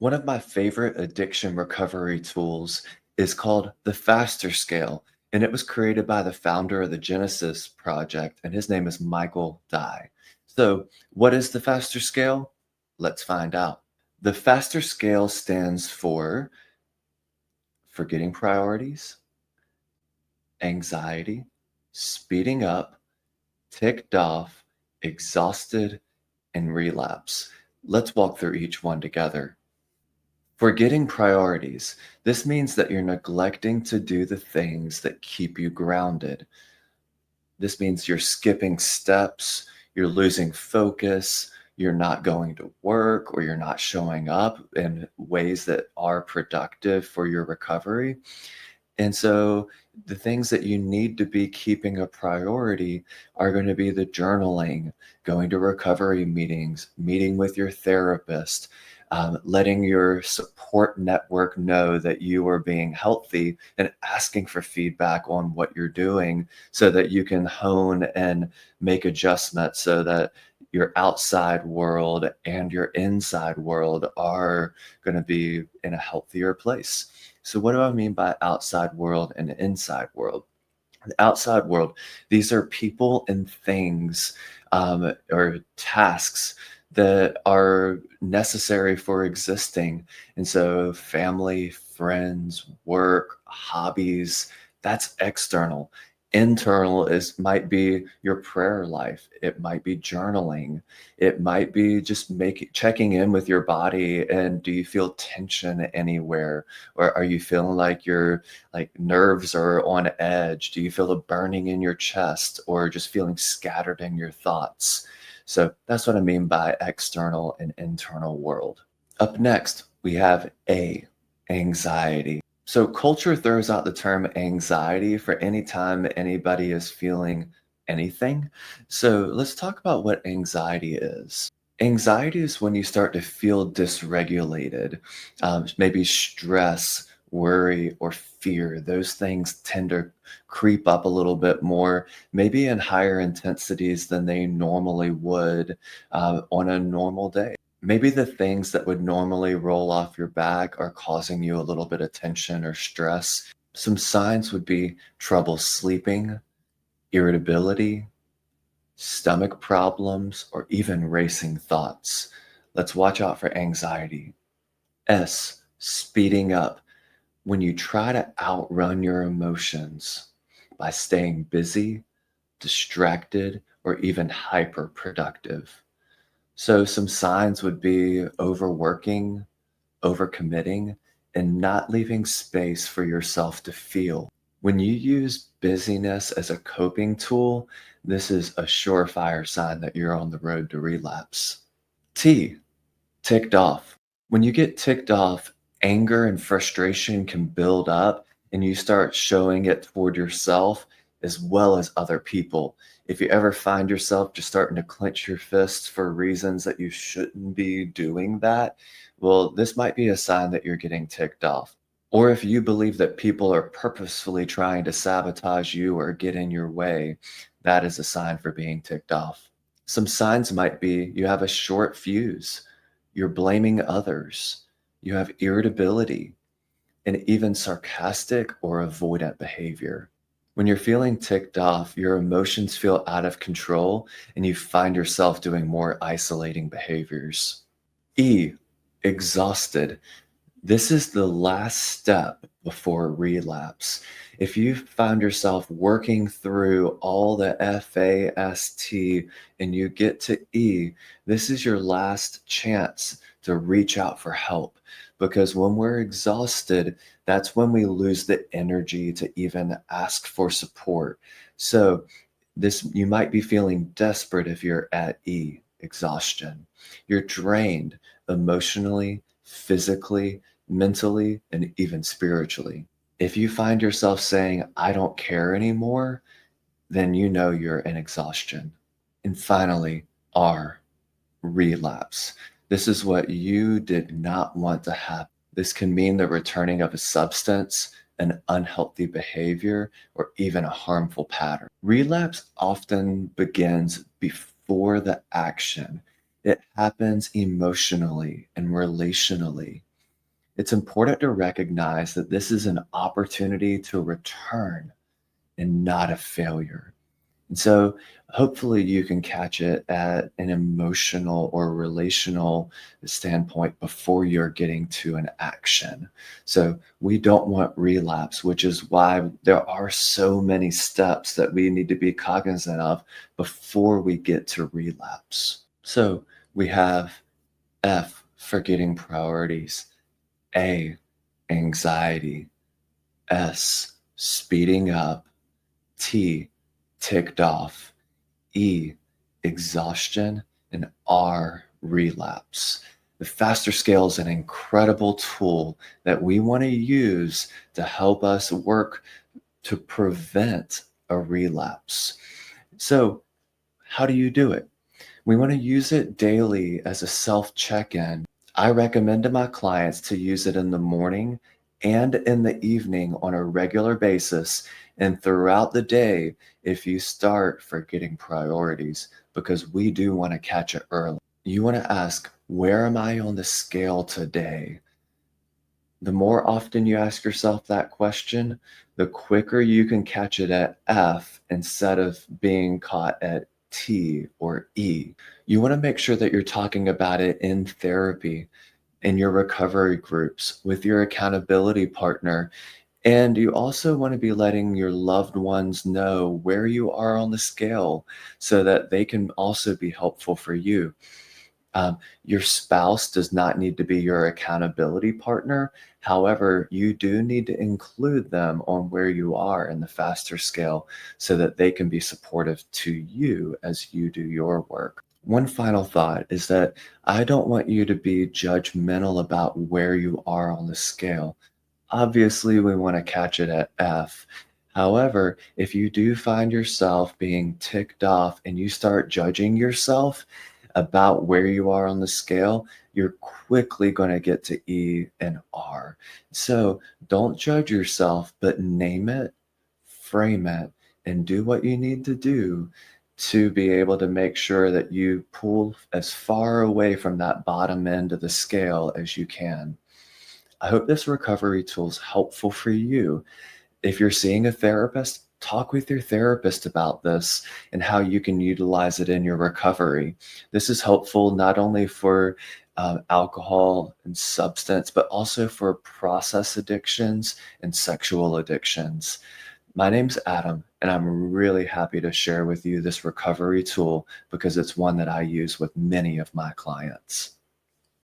One of my favorite addiction recovery tools is called the Faster Scale, and it was created by the founder of the Genesis Project, and his name is Michael Dye. So, what is the Faster Scale? Let's find out. The Faster Scale stands for forgetting priorities, anxiety, speeding up, ticked off, exhausted, and relapse. Let's walk through each one together. Forgetting priorities. This means that you're neglecting to do the things that keep you grounded. This means you're skipping steps, you're losing focus, you're not going to work, or you're not showing up in ways that are productive for your recovery. And so the things that you need to be keeping a priority are going to be the journaling, going to recovery meetings, meeting with your therapist, letting your support network know that you are being healthy and asking for feedback on what you're doing so that you can hone and make adjustments so that your outside world and your inside world are going to be in a healthier place. So, what do I mean by outside world and inside world? The outside world, these are people and things or tasks that are necessary for existing. And so, family, friends, work, hobbies, that's external. Internal is might be your prayer life. It might be journaling. It might be just making checking in with your body and do you feel tension anywhere? Or are you feeling like your like nerves are on edge? Do you feel a burning in your chest or just feeling scattered in your thoughts? So that's what I mean by external and internal world. Up next, we have anxiety. So culture throws out the term anxiety for any time anybody is feeling anything. So let's talk about what anxiety is. Anxiety is when you start to feel dysregulated, maybe stress, worry, or fear. Those things tend to creep up a little bit more, maybe in higher intensities than they normally would on a normal day. Maybe the things that would normally roll off your back are causing you a little bit of tension or stress. Some signs would be trouble sleeping, irritability, stomach problems, or even racing thoughts. Let's watch out for anxiety. S, speeding up. When you try to outrun your emotions by staying busy, distracted, or even hyper productive. So, some signs would be overworking, overcommitting, and not leaving space for yourself to feel. When you use busyness as a coping tool, this is a surefire sign that you're on the road to relapse. T, ticked off. When you get ticked off, anger and frustration can build up and you start showing it toward yourself as well as other people. If you ever find yourself just starting to clench your fists for reasons that you shouldn't be doing that, well, this might be a sign that you're getting ticked off. Or if you believe that people are purposefully trying to sabotage you or get in your way, that is a sign for being ticked off. Some signs might be you have a short fuse, you're blaming others, you have irritability, and even sarcastic or avoidant behavior. When you're feeling ticked off, your emotions feel out of control and you find yourself doing more isolating behaviors. E, exhausted. This is the last step before relapse. If you found yourself working through all the FAST and you get to E, this is your last chance to reach out for help. Because when we're exhausted, that's when we lose the energy to even ask for support. So, this you might be feeling desperate if you're at E, exhaustion. You're drained emotionally, physically, mentally, and even spiritually. If you find yourself saying, I don't care anymore, then you know you're in exhaustion. And finally, R, relapse. This is what you did not want to happen. This can mean the returning of a substance, an unhealthy behavior, or even a harmful pattern. Relapse often begins before the action. It happens emotionally and relationally. It's important to recognize that this is an opportunity to return and not a failure. And so hopefully you can catch it at an emotional or relational standpoint before you're getting to an action. So we don't want relapse, which is why there are so many steps that we need to be cognizant of before we get to relapse. So we have F, forgetting priorities, A, anxiety, S, speeding up, T, ticked off, E, exhaustion, and R, relapse. The faster scale is an incredible tool that we want to use to help us work to prevent a relapse. So, how do you do it? We want to use it daily as a self check in. I recommend to my clients to use it in the morning and in the evening on a regular basis and throughout the day if you start forgetting priorities, because we do want to catch it early. You want to ask, where am I on the scale today? The more often you ask yourself that question, the quicker you can catch it at F instead of being caught at T or E. You want to make sure that you're talking about it in therapy, in your recovery groups, with your accountability partner. And you also want to be letting your loved ones know where you are on the scale so that they can also be helpful for you. Your spouse does not need to be your accountability partner. However, you do need to include them on where you are in the faster scale so that they can be supportive to you as you do your work. One final thought is that I don't want you to be judgmental about where you are on the scale. Obviously, we want to catch it at F. However, if you do find yourself being ticked off and you start judging yourself about where you are on the scale, you're quickly going to get to E and R. So don't judge yourself, but name it, frame it, and do what you need to do to be able to make sure that you pull as far away from that bottom end of the scale as you can. I hope this recovery tool is helpful for you. If you're seeing a therapist, talk with your therapist about this and how you can utilize it in your recovery. This is helpful not only for alcohol and substance, but also for process addictions and sexual addictions. My name's Adam, and I'm really happy to share with you this recovery tool because it's one that I use with many of my clients.